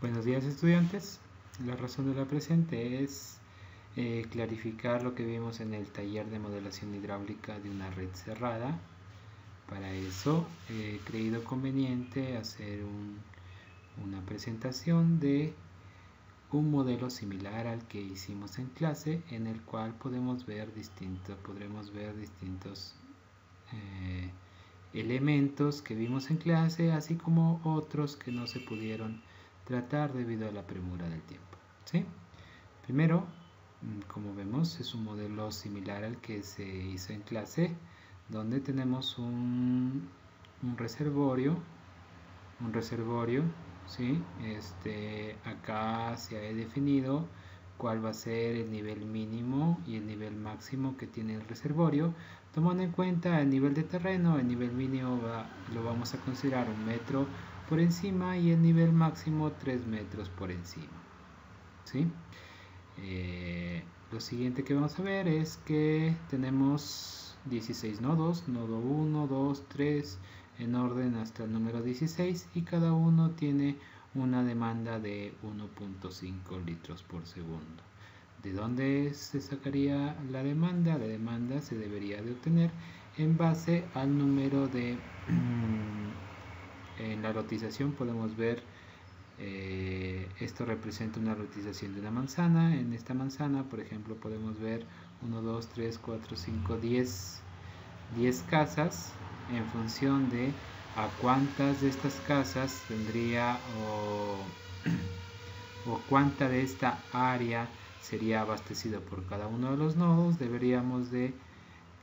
Buenos días, estudiantes. La razón de la presente es clarificar lo que vimos en el taller de modelación hidráulica de una red cerrada. Para eso he creído conveniente hacer una presentación de un modelo similar al que hicimos en clase, en el cual podremos ver distintos elementos que vimos en clase, así como otros que no se pudieron tratar debido a la premura del tiempo, ¿sí? Primero, como vemos, es un modelo similar al que se hizo en clase, donde tenemos un reservorio, ¿sí? Acá se ha definido cuál va a ser el nivel mínimo y el nivel máximo que tiene el reservorio, tomando en cuenta el nivel de terreno. El nivel mínimo lo vamos a considerar 1 metro por encima y el nivel máximo 3 metros por encima, ¿sí? Lo siguiente que vamos a ver es que tenemos 16 nodos, nodo 1, 2, 3, en orden hasta el número 16, y cada uno tiene una demanda de 1.5 litros por segundo. ¿De dónde se sacaría la demanda? La demanda se debería de obtener en base al número de... En la rotización podemos ver, esto representa una rotización de una manzana. En esta manzana, por ejemplo, podemos ver 1, 2, 3, 4, 5, 10 casas, en función de a cuántas de estas casas tendría o cuánta de esta área sería abastecido por cada uno de los nodos. Deberíamos de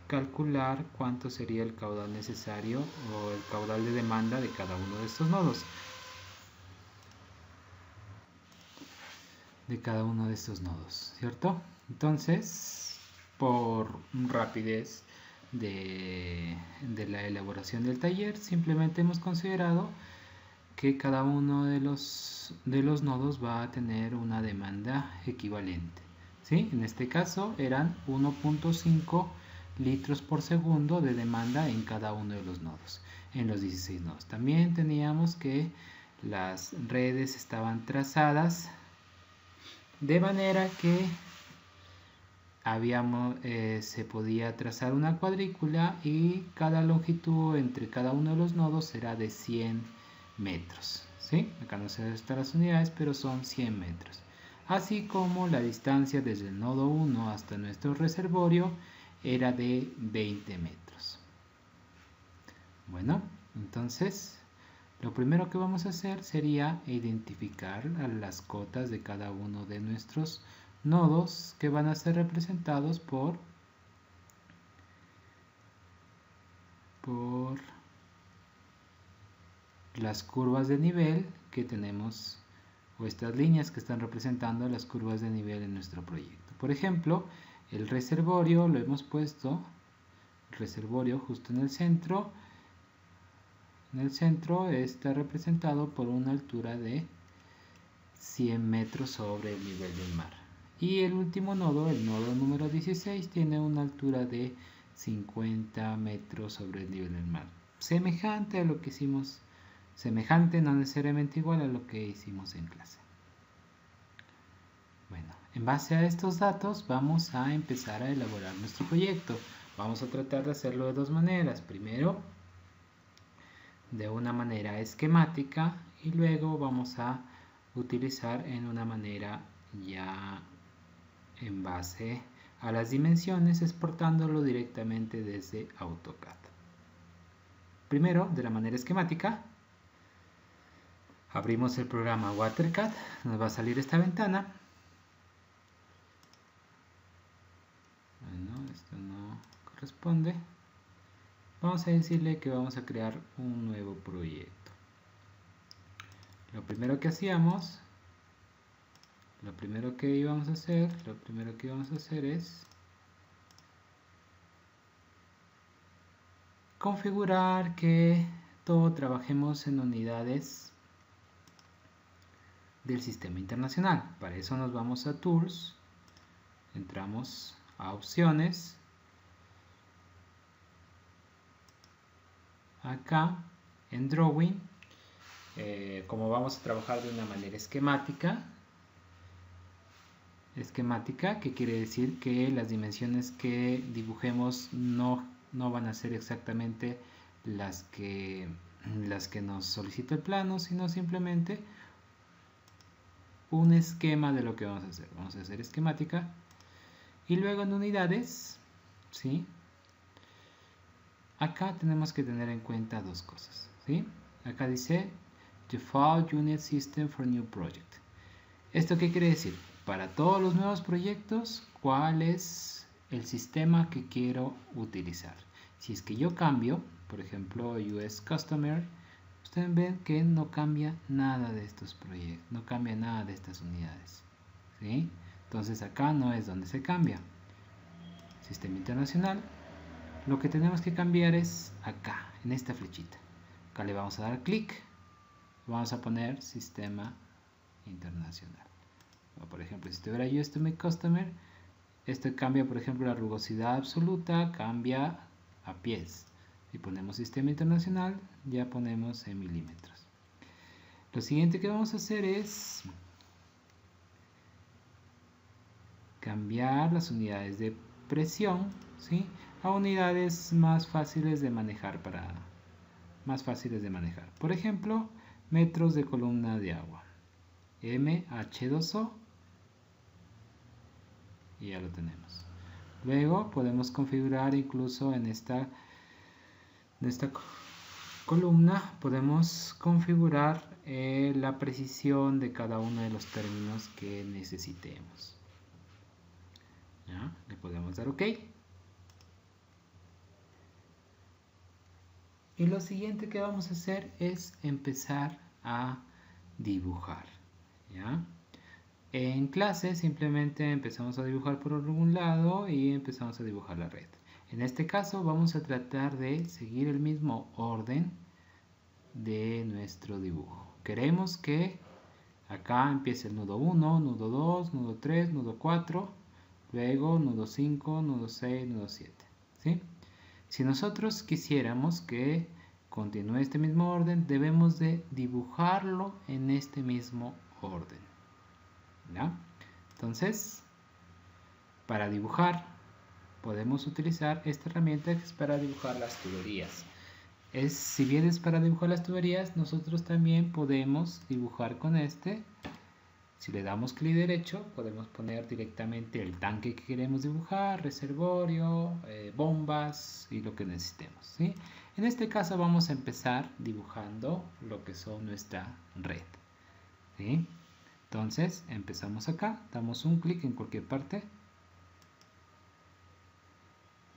calcular cuánto sería el caudal necesario o el caudal de demanda de cada uno de estos nodos. ¿Cierto? Entonces, por rapidez de la elaboración del taller, simplemente hemos considerado que cada uno de los nodos va a tener una demanda equivalente, ¿sí? En este caso eran 1.5 litros por segundo de demanda en cada uno de los nodos, en los 16 nodos. También teníamos que las redes estaban trazadas de manera que se podía trazar una cuadrícula, y cada longitud entre cada uno de los nodos será de 100 metros, ¿sí? Acá no se están las unidades, pero son 100 metros. Así como la distancia desde el nodo 1 hasta nuestro reservorio era de 20 metros. Bueno, entonces lo primero que vamos a hacer sería identificar a las cotas de cada uno de nuestros nodos, que van a ser representados por las curvas de nivel que tenemos, o estas líneas que están representando las curvas de nivel en nuestro proyecto. Por ejemplo, el reservorio lo hemos puesto, el reservorio justo en el centro. En el centro está representado por una altura de 100 metros sobre el nivel del mar. Y el último nodo, el nodo número 16, tiene una altura de 50 metros sobre el nivel del mar. Semejante a lo que hicimos, semejante, no necesariamente igual a lo que hicimos en clase. Bueno, en base a estos datos vamos a empezar a elaborar nuestro proyecto. Vamos a tratar de hacerlo de dos maneras. Primero, de una manera esquemática, y luego vamos a utilizar en una manera ya en base a las dimensiones, exportándolo directamente desde AutoCAD. Primero, de la manera esquemática, abrimos el programa WaterCAD. Nos va a salir esta ventana. Bueno, esto no corresponde. Vamos a decirle que vamos a crear un nuevo proyecto. Lo primero que íbamos a hacer es configurar que todo trabajemos en unidades del sistema internacional. Para eso nos vamos a Tools, entramos a Opciones. Acá en Drawing como vamos a trabajar de una manera esquemática, que quiere decir que las dimensiones que dibujemos no van a ser exactamente las que nos solicita el plano, sino simplemente un esquema de lo que vamos a hacer. Vamos a hacer esquemática y luego en unidades, ¿sí? Acá tenemos que tener en cuenta dos cosas, ¿sí? Acá dice Default Unit System for New Project. ¿Esto qué quiere decir? Para todos los nuevos proyectos, ¿cuál es el sistema que quiero utilizar? Si es que yo cambio, por ejemplo, US Customer, ustedes ven que no cambia nada de estos proyectos, no cambia nada de estas unidades, ¿sí? Entonces acá no es donde se cambia. Sistema internacional. Lo que tenemos que cambiar es acá, en esta flechita. Acá le vamos a dar clic. Vamos a poner sistema internacional. Por ejemplo, si estuviera yo Estimate Customer, esto cambia, por ejemplo, la rugosidad absoluta, cambia a pies. Si ponemos sistema internacional, ya ponemos en milímetros. Lo siguiente que vamos a hacer es cambiar las unidades de presión, ¿sí?, a unidades más fáciles de manejar Por ejemplo, metros de columna de agua. MH2O. Y ya lo tenemos. Luego podemos configurar incluso en esta columna, podemos configurar la precisión de cada uno de los términos que necesitemos. ¿Ya? Le podemos dar OK. Y lo siguiente que vamos a hacer es empezar a dibujar, ¿ya? En clase simplemente empezamos a dibujar por algún lado y empezamos a dibujar la red. En este caso vamos a tratar de seguir el mismo orden de nuestro dibujo. Queremos que acá empiece el nudo 1, nudo 2, nudo 3, nudo 4, luego nudo 5, nudo 6, nudo 7, ¿sí? Si nosotros quisiéramos que continúe este mismo orden, debemos de dibujarlo en este mismo orden, ¿ya? Entonces, para dibujar, podemos utilizar esta herramienta que es para dibujar las tuberías. Si bien es para dibujar las tuberías, nosotros también podemos dibujar con este. Si le damos clic derecho, podemos poner directamente el tanque que queremos dibujar, reservorio, bombas y lo que necesitemos, ¿sí? En este caso vamos a empezar dibujando lo que son nuestra red, ¿sí? Entonces empezamos acá, damos un clic en cualquier parte.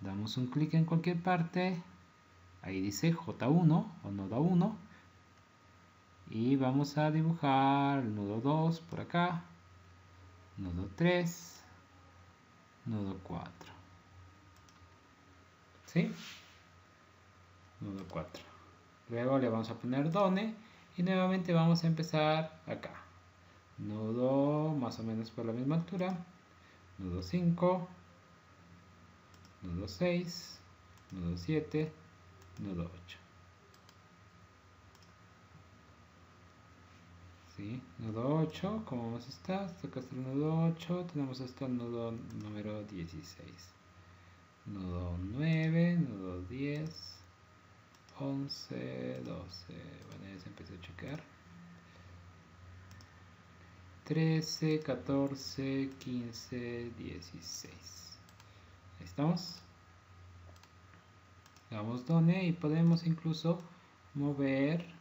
Damos un clic en cualquier parte. Ahí dice J1 o nodo 1. Y vamos a dibujar el nudo 2 por acá, nudo 3, nudo 4, ¿sí? Nudo 4. Luego le vamos a poner Done y nuevamente vamos a empezar acá. Nudo más o menos por la misma altura, nudo 5, nudo 6, nudo 7, nudo 8. ¿Sí? Nudo 8, ¿cómo vamos a estar? Hasta acá está el nudo 8, tenemos hasta el nudo número 16. Nudo 9, nudo 10, 11, 12, bueno, ya se empezó a checar. 13, 14, 15, 16. Ahí estamos. Damos Done y podemos incluso mover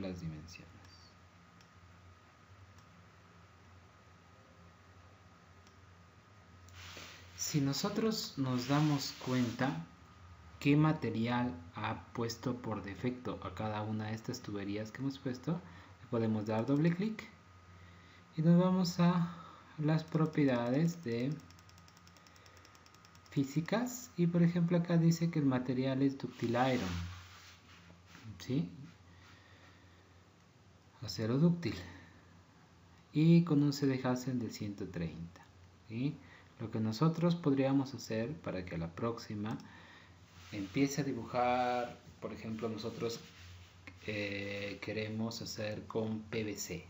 las dimensiones. Si nosotros nos damos cuenta qué material ha puesto por defecto a cada una de estas tuberías que hemos puesto, le podemos dar doble clic y nos vamos a las propiedades de físicas y por ejemplo acá dice que el material es ductile iron, ¿sí? Acero dúctil y con un CD Hazen de 130, ¿sí? Lo que nosotros podríamos hacer para que a la próxima empiece a dibujar, por ejemplo, nosotros queremos hacer con PVC.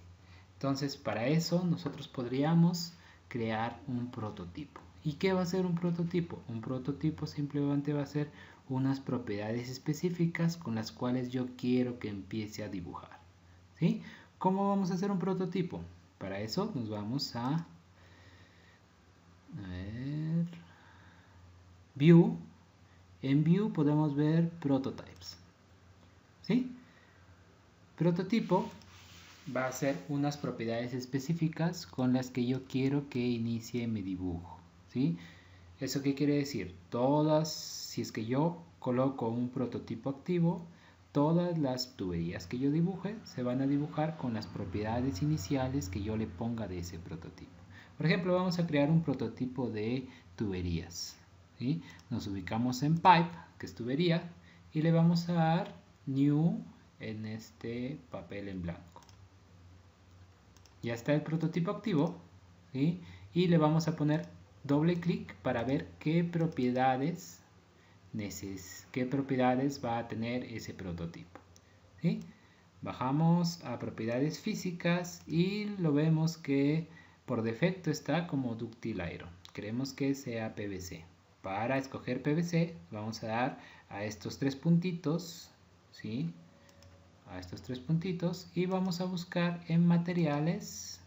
Entonces, para eso nosotros podríamos crear un prototipo. ¿Y qué va a ser un prototipo? Un prototipo simplemente va a ser unas propiedades específicas con las cuales yo quiero que empiece a dibujar. ¿Sí? ¿Cómo vamos a hacer un prototipo? Para eso nos vamos a ver, View. En View podemos ver Prototypes. ¿Sí? Prototipo va a ser unas propiedades específicas con las que yo quiero que inicie mi dibujo. ¿Sí? ¿Eso qué quiere decir? Todas, si es que yo coloco un prototipo activo, todas las tuberías que yo dibuje se van a dibujar con las propiedades iniciales que yo le ponga de ese prototipo. Por ejemplo, vamos a crear un prototipo de tuberías. ¿Sí? Nos ubicamos en Pipe, que es tubería, y le vamos a dar New en este papel en blanco. Ya está el prototipo activo, ¿sí? Y le vamos a poner doble clic para ver qué propiedades va a tener ese prototipo. ¿Sí? Bajamos a propiedades físicas y lo vemos que por defecto está como Ductile Iron. Queremos que sea PVC. Para escoger PVC vamos a dar a estos tres puntitos, ¿sí? A estos tres puntitos y vamos a buscar en materiales,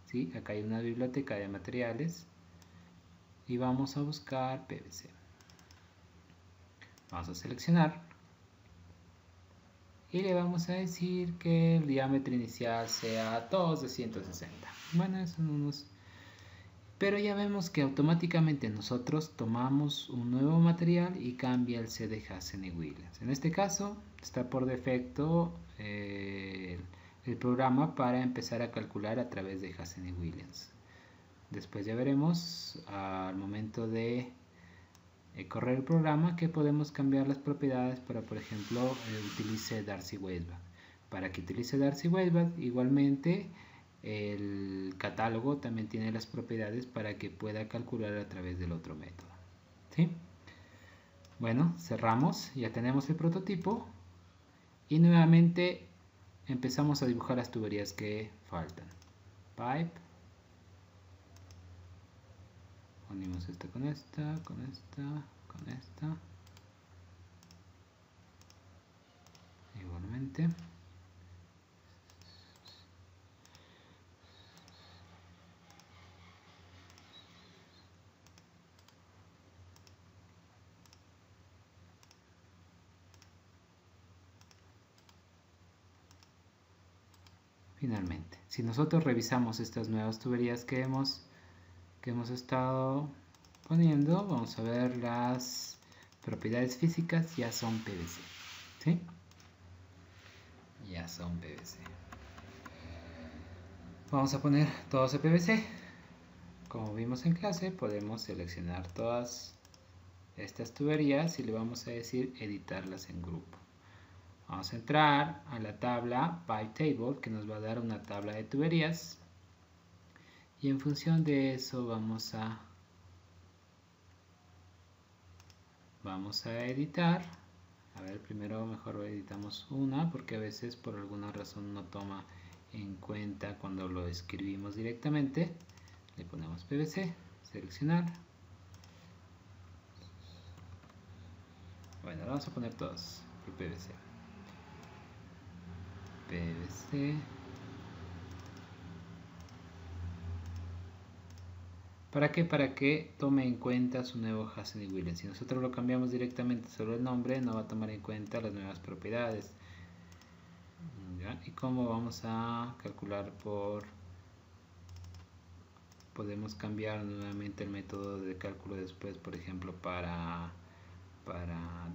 ¿sí? Acá hay una biblioteca de materiales y vamos a buscar PVC. Vamos a seleccionar y le vamos a decir que el diámetro inicial sea 2 de 160. Bueno, son unos... Pero ya vemos que automáticamente nosotros tomamos un nuevo material y cambia el C de Hazen y Williams. En este caso está por defecto el programa para empezar a calcular a través de Hazen y Williams. Después ya veremos al momento de correr el programa que podemos cambiar las propiedades para, por ejemplo, utilice Darcy-Weisbach. Para que utilice Darcy-Weisbach, igualmente el catálogo también tiene las propiedades para que pueda calcular a través del otro método. ¿Sí? Bueno, cerramos, ya tenemos el prototipo y nuevamente empezamos a dibujar las tuberías que faltan. Pipe, unimos esta con esta, con esta, con esta, igualmente. Finalmente, si nosotros revisamos estas nuevas tuberías que hemos estado poniendo, vamos a ver las propiedades físicas ya son PVC. ¿Sí? Ya son PVC. Vamos a poner todos de PVC. Como vimos en clase, podemos seleccionar todas estas tuberías y le vamos a decir editarlas en grupo. Vamos a entrar a la tabla Pipe Table, que nos va a dar una tabla de tuberías. Y en función de eso vamos a editar. A ver, primero mejor editamos una, porque a veces por alguna razón no toma en cuenta cuando lo escribimos directamente. Le ponemos PVC, seleccionar. Bueno, vamos a poner todos por PVC. PVC. ¿Para qué? Para que tome en cuenta su nuevo Hazen y Williams. Si nosotros lo cambiamos directamente solo el nombre, no va a tomar en cuenta las nuevas propiedades. ¿Ya? ¿Y cómo vamos a calcular por... Podemos cambiar nuevamente el método de cálculo después, por ejemplo, para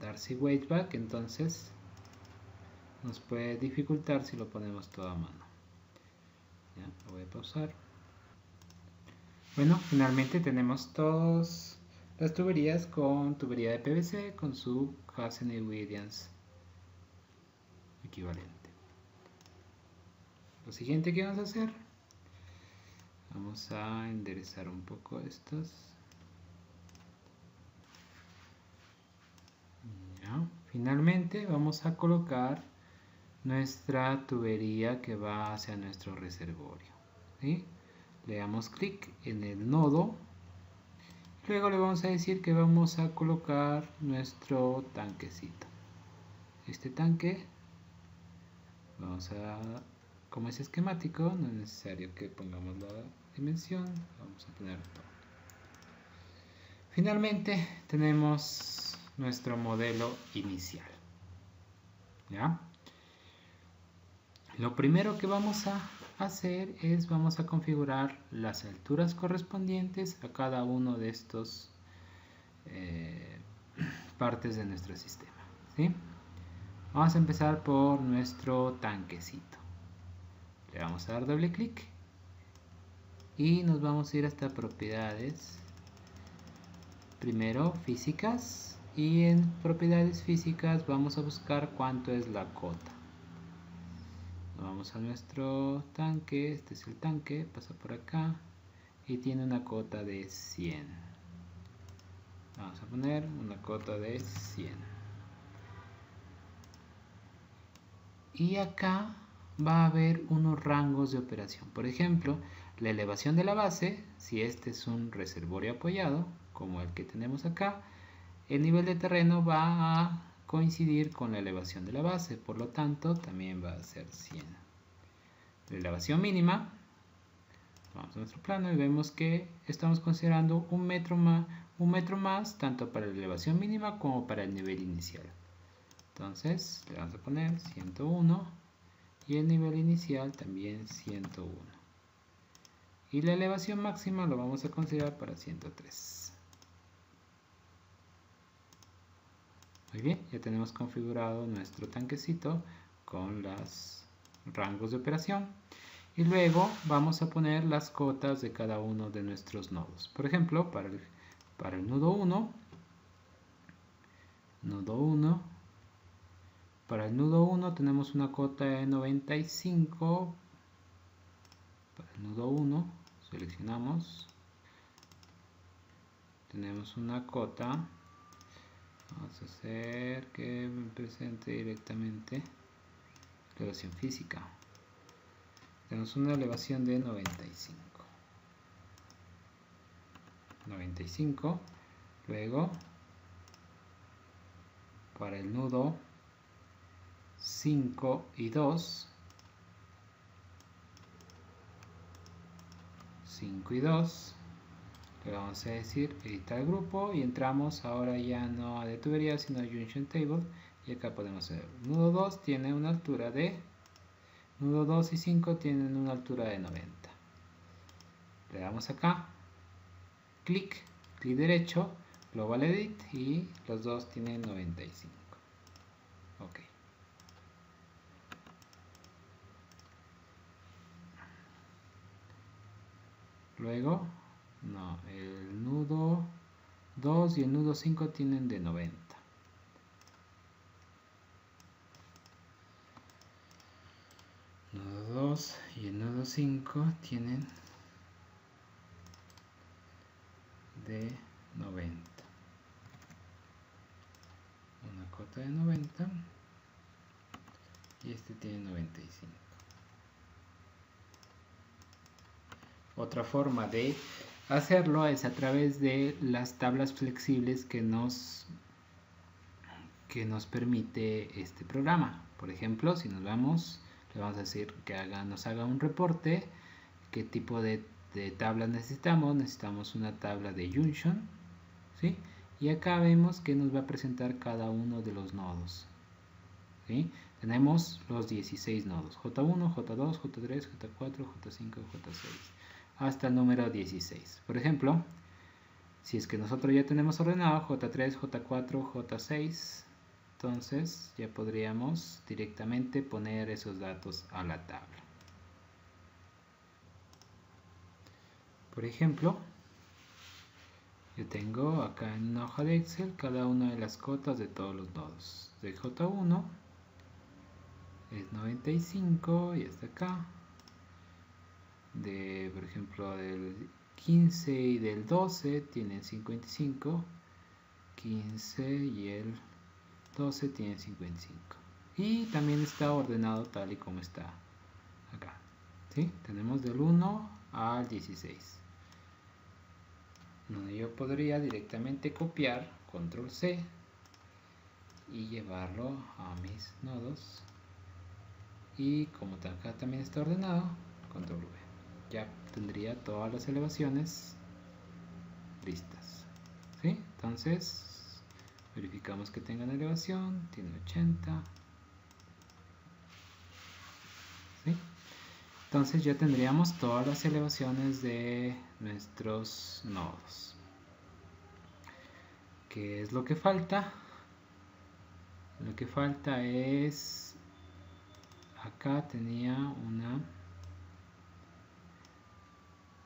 Darcy-Weisbach, entonces nos puede dificultar si lo ponemos todo a mano. Ya, lo voy a pausar. Bueno, finalmente tenemos todas las tuberías con tubería de PVC con su Hazen y Williams equivalente. Lo siguiente que vamos a hacer, vamos a enderezar un poco estos. Finalmente vamos a colocar nuestra tubería que va hacia nuestro reservorio, ¿sí? Le damos clic en el nodo. Luego le vamos a decir que vamos a colocar nuestro tanquecito. Este tanque, como es esquemático, no es necesario que pongamos la dimensión, vamos a poner todo. Finalmente tenemos nuestro modelo inicial, ¿ya? Lo primero que vamos a hacer es vamos a configurar las alturas correspondientes a cada uno de estos partes de nuestro sistema, ¿sí? Vamos a empezar por nuestro tanquecito. Le vamos a dar doble clic y nos vamos a ir hasta propiedades. Primero físicas, y en propiedades físicas vamos a buscar cuánto es la cota. Vamos a nuestro tanque, este es el tanque, pasa por acá y tiene una cota de 100. Vamos a poner una cota de 100. Y acá va a haber unos rangos de operación. Por ejemplo, la elevación de la base, si este es un reservorio apoyado, como el que tenemos acá, el nivel de terreno va a coincidir con la elevación de la base, por lo tanto también va a ser 100. La elevación mínima, vamos a nuestro plano y vemos que estamos considerando un metro más tanto para la elevación mínima como para el nivel inicial. Entonces le vamos a poner 101 y el nivel inicial también 101. Y la elevación máxima lo vamos a considerar para 103. Muy bien, ya tenemos configurado nuestro tanquecito con los rangos de operación. Y luego vamos a poner las cotas de cada uno de nuestros nodos. Por ejemplo, para el nodo 1, para el nodo 1 tenemos una cota de 95. Para el nodo 1 seleccionamos, tenemos una cota. Vamos a hacer que me presente directamente elevación física. Tenemos una elevación de 95. Luego, para el nudo 5 y 2, 5 y 2, le vamos a decir editar grupo y entramos ahora ya no a de tubería sino a junction table, y acá podemos ver nudo 2 tiene una altura de, nudo 2 y 5 tienen una altura de 90. Le damos acá clic derecho, global edit, y los dos tienen 95. Ok. Luego, no, el nudo 2 y el nudo 5 tienen de 90. Nudo 2 y el nudo 5 tienen de 90. Una cota de 90 y este tiene 95. Otra forma de hacerlo es a través de las tablas flexibles que nos permite este programa. Por ejemplo, si nos vamos, le vamos a decir que nos haga un reporte, qué tipo de tablas necesitamos. Necesitamos una tabla de junction, ¿sí? Y acá vemos que nos va a presentar cada uno de los nodos, ¿sí? Tenemos los 16 nodos, J1, J2, J3, J4, J5, J6, hasta el número 16. Por ejemplo, si es que nosotros ya tenemos ordenado J3, J4, J6, entonces ya podríamos directamente poner esos datos a la tabla. Por ejemplo, yo tengo acá en una hoja de Excel cada una de las cotas de todos los nodos. De J1 es 95 y hasta acá. Por ejemplo, del 15 y del 12 tienen 55, 15 y el 12 tiene 55. Y también está ordenado tal y como está acá. ¿Sí? Tenemos del 1 al 16. Donde yo podría directamente copiar, control C, y llevarlo a mis nodos. Y como acá también está ordenado, control V. Ya tendría todas las elevaciones listas. ¿Sí? Entonces, verificamos que tengan elevación, tiene 80. ¿Sí? Entonces ya tendríamos todas las elevaciones de nuestros nodos. ¿Qué es lo que falta? Lo que falta es, acá tenía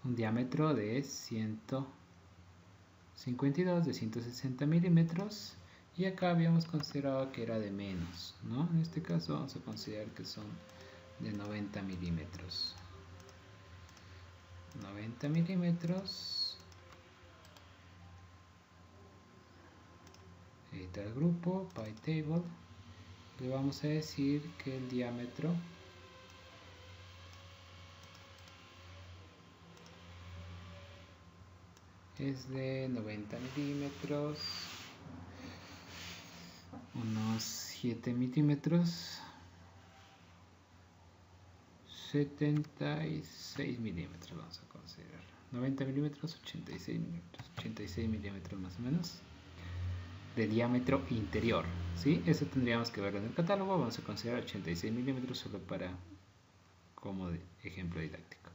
un diámetro de 152, de 160 milímetros, y acá habíamos considerado que era de menos, ¿no? En este caso vamos a considerar que son de 90 milímetros. 90 milímetros. Editar grupo, PyTable. Le vamos a decir que el diámetro es de 90 milímetros, unos 7 milímetros, 76 milímetros vamos a considerar. 90 milímetros, 86 milímetros, 86 milímetros más o menos de diámetro interior, ¿sí? Eso tendríamos que verlo en el catálogo. Vamos a considerar 86 milímetros solo para como ejemplo didáctico.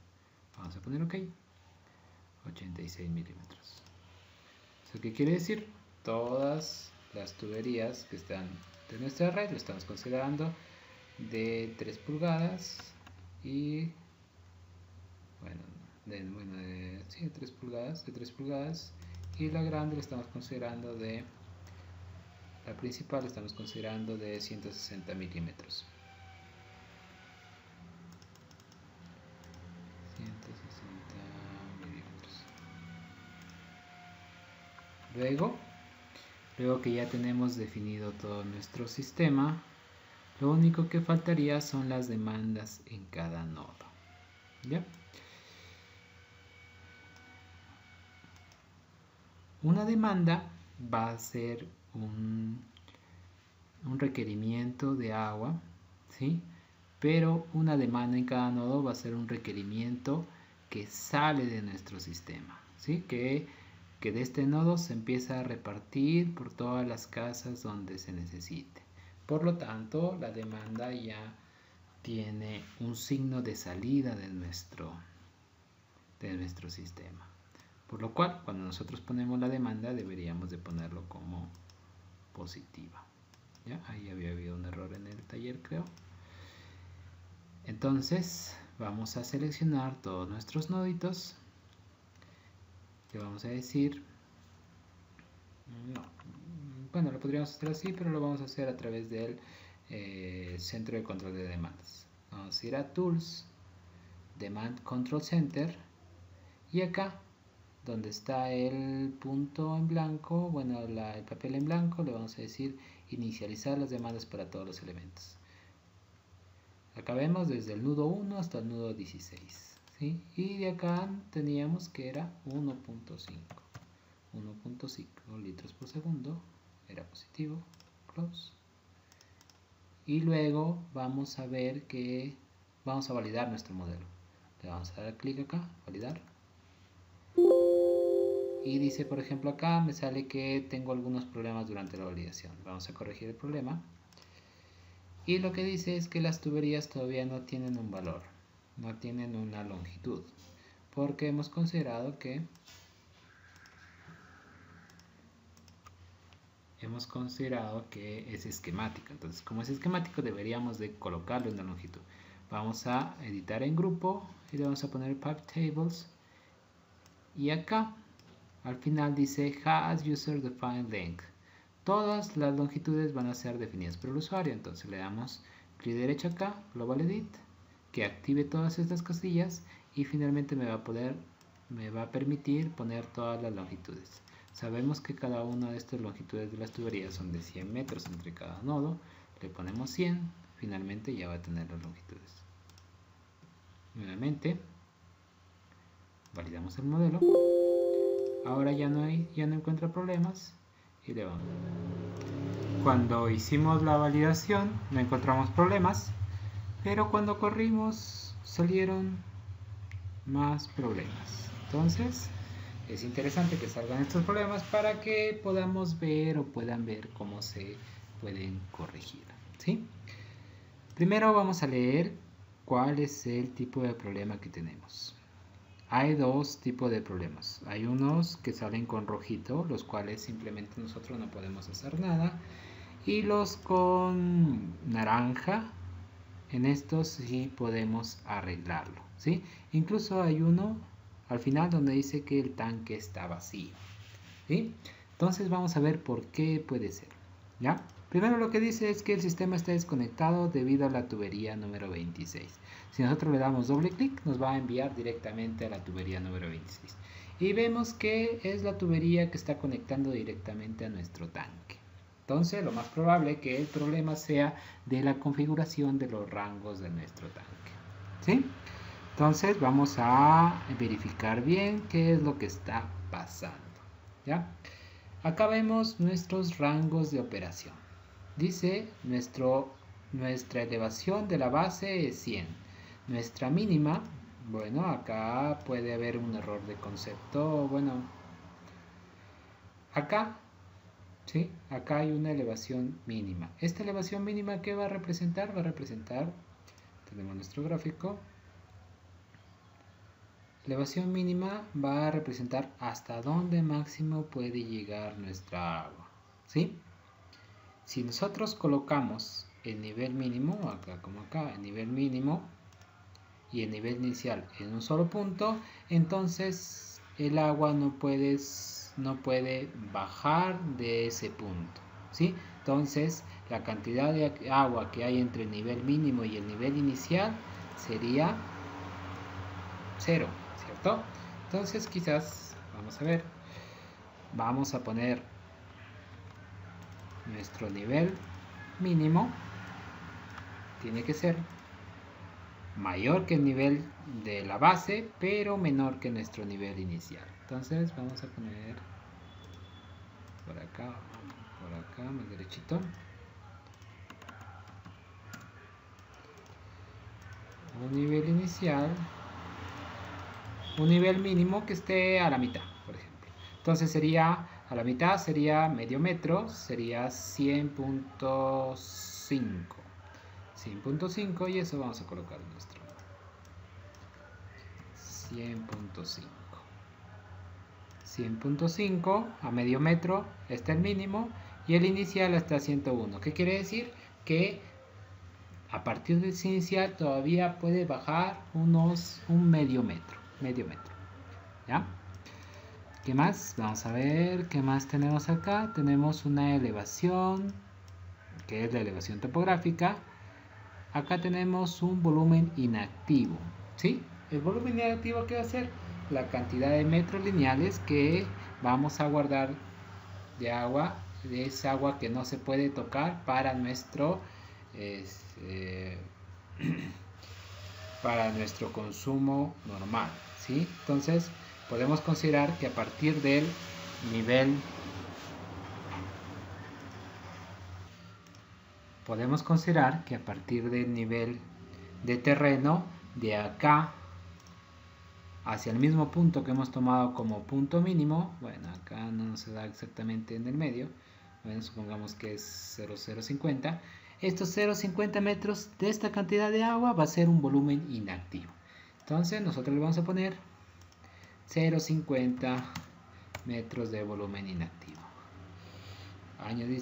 Vamos a poner OK. 86 milímetros. ¿Eso qué quiere decir? Todas las tuberías que están de nuestra red lo estamos considerando de 3 pulgadas y de 3 pulgadas, y la grande la estamos considerando de la principal estamos considerando de 160 milímetros. 160 milímetros. Luego que ya tenemos definido todo nuestro sistema, lo único que faltaría son las demandas en cada nodo. ¿Ya? Una demanda va a ser un requerimiento de agua, ¿sí? Pero una demanda en cada nodo va a ser un requerimiento que sale de nuestro sistema, ¿sí? Que de este nodo se empieza a repartir por todas las casas donde se necesite. Por lo tanto, la demanda ya tiene un signo de salida de nuestro sistema. Por lo cual, cuando nosotros ponemos la demanda, deberíamos de ponerlo como positiva. ¿Ya? Ahí había habido un error en el taller, creo. Entonces, vamos a seleccionar todos nuestros noditos. Le vamos a decir... Bueno, lo podríamos hacer así, pero lo vamos a hacer a través del centro de control de demandas. Vamos a ir a Tools, Demand Control Center, y acá donde está el punto en blanco, bueno, el papel en blanco, le vamos a decir inicializar las demandas para todos los elementos. Acá vemos desde el nudo 1 hasta el nudo 16, ¿sí? Y de acá teníamos que era 1.5 litros por segundo, era positivo, close. Y luego vamos a ver que vamos a validar nuestro modelo. Le vamos a dar clic acá, validar. Y dice, por ejemplo, acá me sale que tengo algunos problemas durante la validación. Vamos a corregir el problema. Y lo que dice es que las tuberías todavía no tienen un valor, no tienen una longitud, porque hemos considerado que es esquemático. Entonces, como es esquemático, deberíamos de colocarle una longitud. Vamos a editar en grupo y le vamos a poner pipe tables, y acá al final dice has user defined length. Todas las longitudes van a ser definidas por el usuario. Entonces le damos clic derecho acá, global edit, que active todas estas casillas, y finalmente me va a permitir poner todas las longitudes. Sabemos que cada una de estas longitudes de las tuberías son de 100 metros entre cada nodo. Le ponemos 100, finalmente ya va a tener las longitudes. Nuevamente, validamos el modelo. Ahora ya no encuentra problemas y le vamos. Cuando hicimos la validación no encontramos problemas, pero cuando corrimos salieron más problemas. Entonces es interesante que salgan estos problemas para que podamos ver o puedan ver cómo se pueden corregir, ¿sí? Primero vamos a leer cuál es el tipo de problema que tenemos. Hay dos tipos de problemas. Hay unos que salen con rojito, los cuales simplemente nosotros no podemos hacer nada. Y los con naranja, en estos sí podemos arreglarlo, ¿sí? Incluso hay uno al final donde dice que el tanque está vacío, ¿sí? Entonces vamos a ver por qué puede ser, ¿ya? Primero lo que dice es que el sistema está desconectado debido a la tubería número 26. Si nosotros le damos doble clic, nos va a enviar directamente a la tubería número 26. Y vemos que es la tubería que está conectando directamente a nuestro tanque. Entonces, lo más probable es que el problema sea de la configuración de los rangos de nuestro tanque, ¿sí? Entonces, vamos a verificar bien qué es lo que está pasando, ¿ya? Acá vemos nuestros rangos de operación. Dice, nuestra elevación de la base es 100. Nuestra mínima, bueno, acá puede haber un error de concepto, bueno, acá, ¿sí? Acá hay una elevación mínima. ¿Esta elevación mínima qué va a representar? Va a representar, tenemos nuestro gráfico, elevación mínima va a representar hasta dónde máximo puede llegar nuestra agua, ¿sí? Si nosotros colocamos el nivel mínimo, acá como acá, el nivel mínimo y el nivel inicial en un solo punto, entonces el agua no puede bajar de ese punto, ¿sí? Entonces la cantidad de agua que hay entre el nivel mínimo y el nivel inicial sería 0, ¿cierto? Entonces quizás, vamos a ver, vamos a poner nuestro nivel mínimo, tiene que ser mayor que el nivel de la base, pero menor que nuestro nivel inicial. Entonces vamos a poner por acá, más derechito. Un nivel inicial, un nivel mínimo que esté a la mitad, por ejemplo. Entonces sería, a la mitad sería medio metro, sería 100.5. 100.5 y eso vamos a colocar en nuestro 100.5. 100.5 a medio metro está el mínimo y el inicial está a 101. ¿Qué quiere decir? Que a partir del inicial todavía puede bajar un medio metro, ¿ya? ¿Qué más? Vamos a ver qué más tenemos acá. Tenemos una elevación, que es la elevación topográfica. Acá tenemos un volumen inactivo, ¿sí? El volumen inactivo, ¿qué va a ser? La cantidad de metros lineales que vamos a guardar de agua, de esa agua que no se puede tocar para nuestro para nuestro consumo normal, ¿sí? Entonces podemos considerar que a partir del nivel de terreno de acá hacia el mismo punto que hemos tomado como punto mínimo, bueno, acá no se da exactamente en el medio, bueno, supongamos que es 0,050, estos 0,50 metros de esta cantidad de agua va a ser un volumen inactivo. Entonces nosotros le vamos a poner 0,50 metros de volumen inactivo. Años de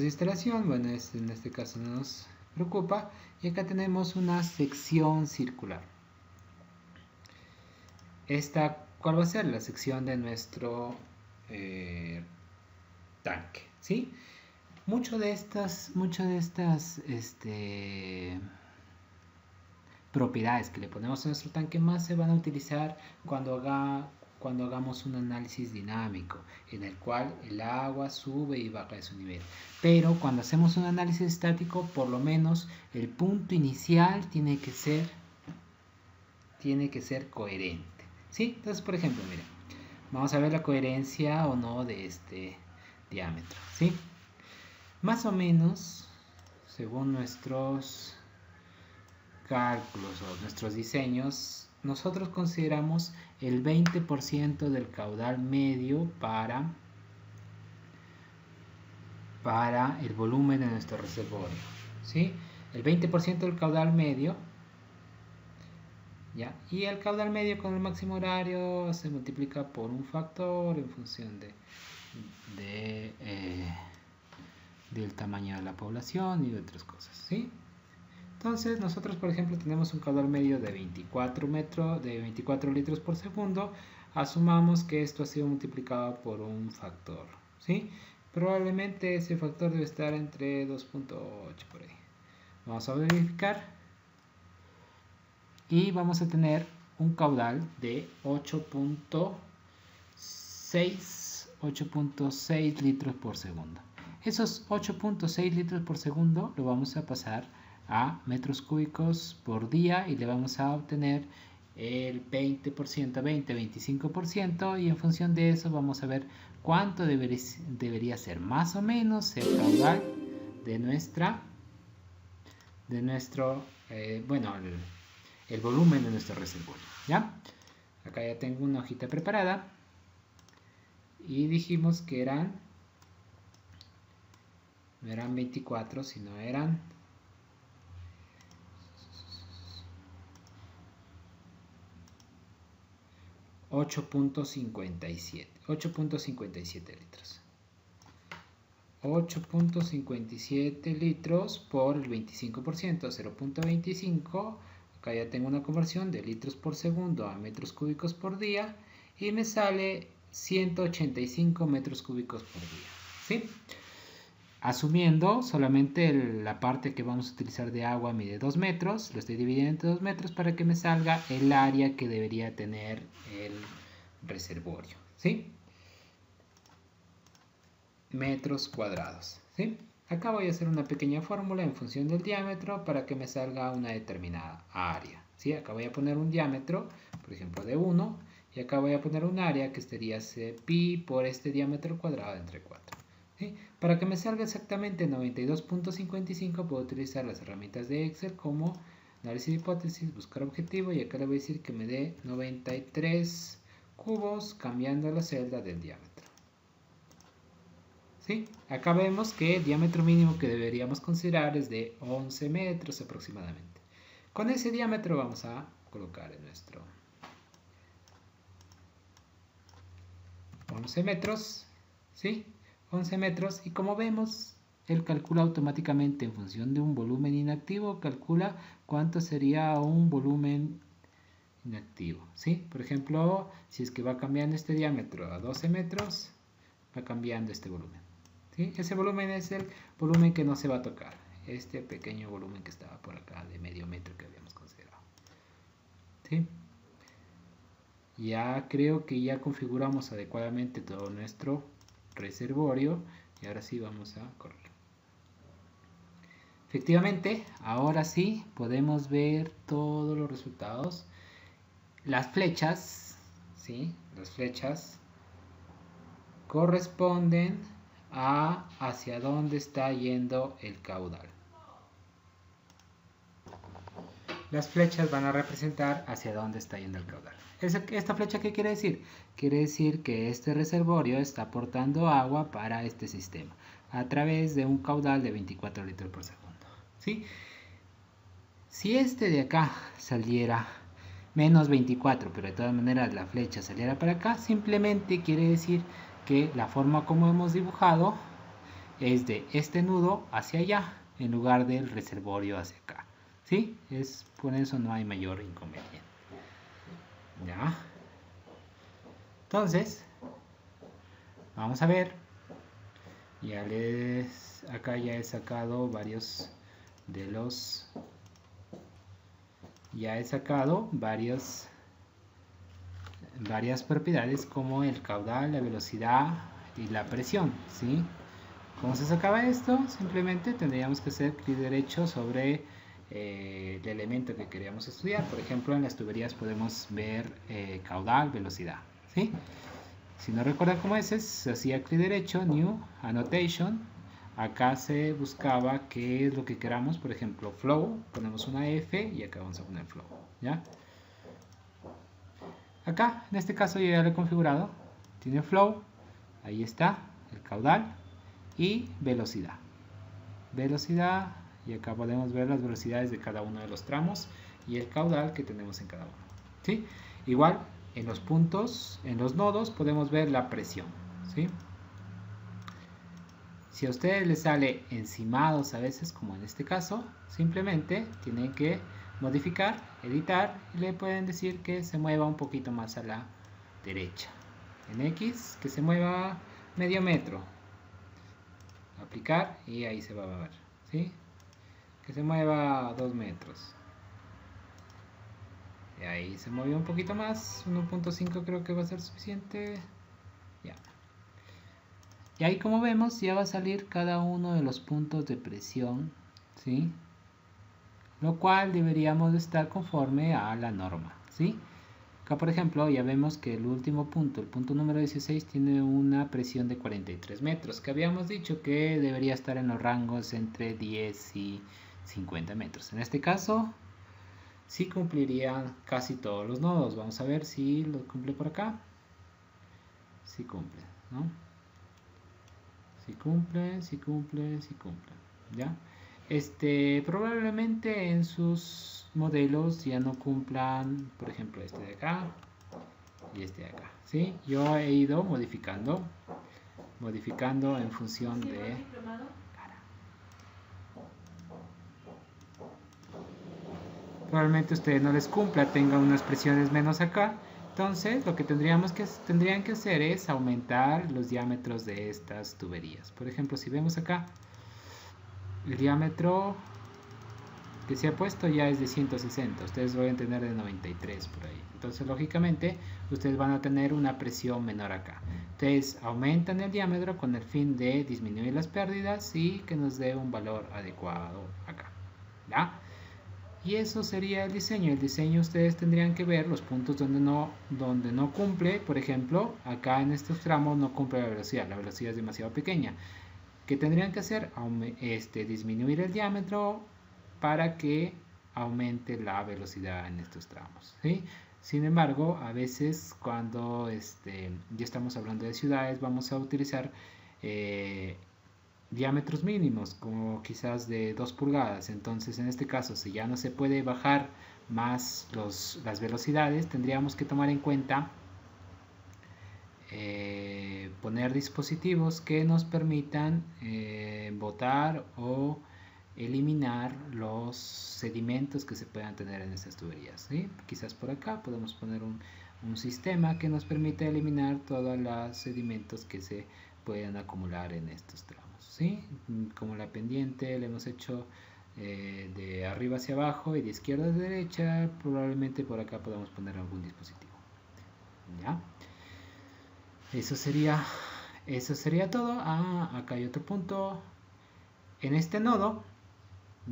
instalación, bueno, en este caso no nos preocupa. Y acá tenemos una sección circular. Esta, ¿cuál va a ser? La sección de nuestro tanque, ¿sí? Muchas de estas propiedades que le ponemos a nuestro tanque más se van a utilizar cuando cuando hagamos un análisis dinámico en el cual el agua sube y baja de su nivel. Pero cuando hacemos un análisis estático, por lo menos el punto inicial tiene que ser coherente, ¿sí? Entonces, por ejemplo, miren, vamos a ver la coherencia o no de este diámetro, ¿sí? Más o menos, según nuestros cálculos o nuestros diseños, nosotros consideramos el 20% del caudal medio para el volumen de nuestro reservorio, ¿sí? El 20% del caudal medio, ¿ya? Y el caudal medio con el máximo horario se multiplica por un factor en función del tamaño de la población y de otras cosas, ¿sí? Entonces nosotros, por ejemplo, tenemos un caudal medio de 24 litros por segundo. Asumamos que esto ha sido multiplicado por un factor, ¿sí? Probablemente ese factor debe estar entre 2.8 por ahí. Vamos a verificar. Y vamos a tener un caudal de 8.6 litros por segundo. Esos 8.6 litros por segundo lo vamos a pasar a metros cúbicos por día y le vamos a obtener el 20%, 25%, y en función de eso vamos a ver cuánto debería ser más o menos el caudal de el volumen de nuestro reservorio, ¿ya? Acá ya tengo una hojita preparada y dijimos que no eran 24, sino eran 8.57 litros. 8.57 litros por el 25%, 0.25. Acá ya tengo una conversión de litros por segundo a metros cúbicos por día y me sale 185 metros cúbicos por día, ¿sí? Asumiendo solamente la parte que vamos a utilizar de agua mide 2 metros, lo estoy dividiendo entre 2 metros para que me salga el área que debería tener el reservorio, ¿sí? Metros cuadrados, ¿sí? Acá voy a hacer una pequeña fórmula en función del diámetro para que me salga una determinada área, ¿sí? Acá voy a poner un diámetro, por ejemplo, de 1, y acá voy a poner un área que sería pi por este diámetro cuadrado entre 4. ¿Sí? Para que me salga exactamente 92.55 puedo utilizar las herramientas de Excel como análisis de hipótesis, buscar objetivo, y acá le voy a decir que me dé 93 cubos cambiando la celda del diámetro. ¿Sí? Acá vemos que el diámetro mínimo que deberíamos considerar es de 11 metros aproximadamente. Con ese diámetro vamos a colocar en nuestro 11 metros, ¿sí? 11 metros, y como vemos, él calcula automáticamente en función de un volumen inactivo, calcula cuánto sería un volumen inactivo, ¿sí? Por ejemplo, si es que va cambiando este diámetro a 12 metros, va cambiando este volumen, ¿sí? Ese volumen es el volumen que no se va a tocar, este pequeño volumen que estaba por acá de medio metro que habíamos considerado, ¿sí? Ya creo que ya configuramos adecuadamente todo nuestro reservorio y ahora sí vamos a correr. Efectivamente, ahora sí podemos ver todos los resultados. Las flechas, ¿sí? Las flechas corresponden a hacia dónde está yendo el caudal. Las flechas van a representar hacia dónde está yendo el caudal. ¿Esta flecha qué quiere decir? Quiere decir que este reservorio está aportando agua para este sistema a través de un caudal de 24 litros por segundo, ¿sí? Si este de acá saliera menos 24, pero de todas maneras la flecha saliera para acá, simplemente quiere decir que la forma como hemos dibujado es de este nudo hacia allá en lugar del reservorio hacia acá, ¿sí? Por eso no hay mayor inconveniente. ¿Ya? Entonces, vamos a ver. Acá ya he sacado varios de los... Ya he sacado varios varias propiedades como el caudal, la velocidad y la presión, ¿sí? ¿Cómo se sacaba esto? Simplemente tendríamos que hacer clic derecho sobre el elemento que queríamos estudiar. Por ejemplo, en las tuberías podemos ver caudal, velocidad, ¿sí? Si no recuerdan cómo es, se hacía clic derecho, New, Annotation. Acá se buscaba qué es lo que queramos, por ejemplo, Flow, ponemos una F y acá vamos a poner Flow, ¿ya? Acá, en este caso yo ya lo he configurado, tiene Flow, ahí está, el caudal y velocidad. Velocidad, y acá podemos ver las velocidades de cada uno de los tramos y el caudal que tenemos en cada uno, ¿sí? Igual, en los puntos, en los nodos podemos ver la presión, ¿sí? Si a ustedes les sale encimados a veces, como en este caso, simplemente tienen que modificar, editar y le pueden decir que se mueva un poquito más a la derecha. En X, que se mueva medio metro. Aplicar y ahí se va a ver, ¿sí? Que se mueva 2 metros. Y ahí se movió un poquito más, 1.5 creo que va a ser suficiente. Ya. Y ahí, como vemos, ya va a salir cada uno de los puntos de presión, ¿sí? Lo cual deberíamos estar conforme a la norma, ¿sí? Acá, por ejemplo, ya vemos que el último punto, el punto número 16, tiene una presión de 43 metros, que habíamos dicho que debería estar en los rangos entre 10 y 50 metros. En este caso, sí cumplirían casi todos los nodos. Vamos a ver si lo cumple por acá. Sí cumple, ¿no? Si cumple, si cumple, si cumple, ¿ya? Probablemente en sus modelos ya no cumplan, por ejemplo, este de acá y este de acá, ¿sí? Yo he ido modificando en función de... Probablemente a ustedes no les cumpla, tengan unas presiones menos acá. Entonces, lo que tendrían que hacer es aumentar los diámetros de estas tuberías. Por ejemplo, si vemos acá, el diámetro que se ha puesto ya es de 160. Ustedes lo van a tener de 93 por ahí. Entonces, lógicamente, ustedes van a tener una presión menor acá. Entonces, aumentan el diámetro con el fin de disminuir las pérdidas y que nos dé un valor adecuado acá, ¿ya? Y eso sería el diseño. El diseño, ustedes tendrían que ver los puntos donde no cumple. Por ejemplo, acá en estos tramos no cumple la velocidad es demasiado pequeña. ¿Qué tendrían que hacer? Disminuir el diámetro para que aumente la velocidad en estos tramos, ¿sí? Sin embargo, a veces cuando ya estamos hablando de ciudades, vamos a utilizar diámetros mínimos, como quizás de 2 pulgadas. Entonces, en este caso, si ya no se puede bajar más las velocidades, tendríamos que tomar en cuenta poner dispositivos que nos permitan botar o eliminar los sedimentos que se puedan tener en estas tuberías, ¿sí? Quizás por acá podemos poner un sistema que nos permita eliminar todos los sedimentos que se pueden acumular en estos tramos, ¿sí? Como la pendiente le hemos hecho de arriba hacia abajo y de izquierda a derecha, probablemente por acá podamos poner algún dispositivo, ¿ya? Eso sería todo. Acá hay otro punto. En este nodo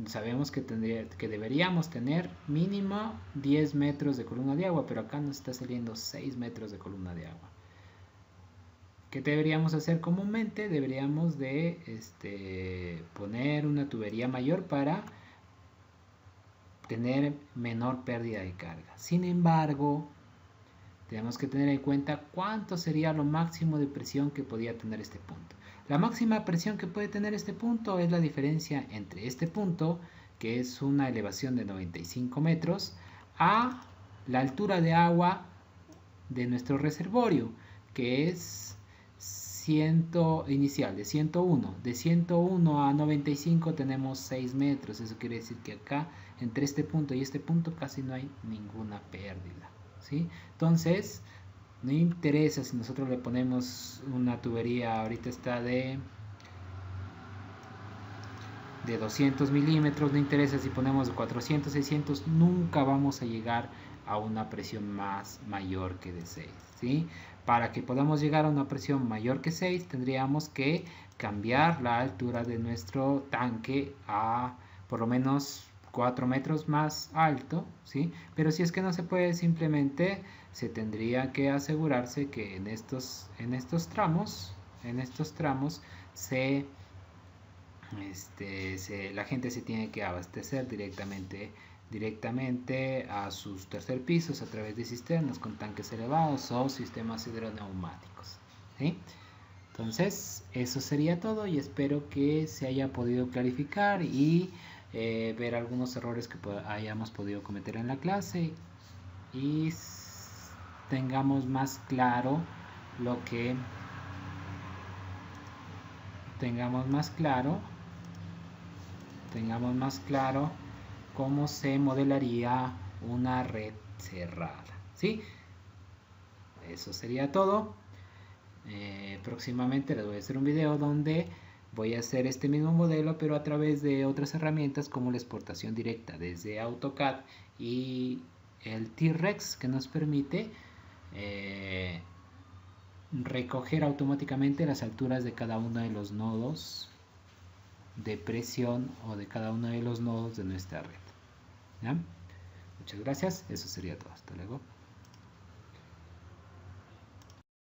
sabemos que deberíamos tener mínimo 10 metros de columna de agua, pero acá nos está saliendo 6 metros de columna de agua. ¿Qué deberíamos hacer comúnmente? Deberíamos de poner una tubería mayor para tener menor pérdida de carga. Sin embargo, tenemos que tener en cuenta cuánto sería lo máximo de presión que podía tener este punto. La máxima presión que puede tener este punto es la diferencia entre este punto, que es una elevación de 95 metros, a la altura de agua de nuestro reservorio, que es inicial, de 101. De 101 a 95 tenemos 6 metros. Eso quiere decir que acá, entre este punto y este punto, casi no hay ninguna pérdida, ¿sí? Entonces, no interesa si nosotros le ponemos una tubería, ahorita está de 200 milímetros, no interesa si ponemos 400, 600, nunca vamos a llegar a una presión mayor que de 6, ¿sí? Para que podamos llegar a una presión mayor que 6 tendríamos que cambiar la altura de nuestro tanque a por lo menos 4 metros más alto, ¿sí? Pero si es que no se puede, simplemente se tendría que asegurarse que en estos tramos la gente se tiene que abastecer directamente a sus tercer pisos a través de cisternas con tanques elevados o sistemas hidroneumáticos, ¿sí? Entonces, eso sería todo y espero que se haya podido clarificar y ver algunos errores que hayamos podido cometer en la clase y tengamos más claro cómo se modelaría una red cerrada, ¿sí? Eso sería todo. Próximamente les voy a hacer un video donde voy a hacer este mismo modelo, pero a través de otras herramientas como la exportación directa desde AutoCAD y el T-Rex, que nos permite recoger automáticamente las alturas de cada uno de los nodos de presión o de cada uno de los nodos de nuestra red, ¿ya? Muchas gracias, eso sería todo, hasta luego.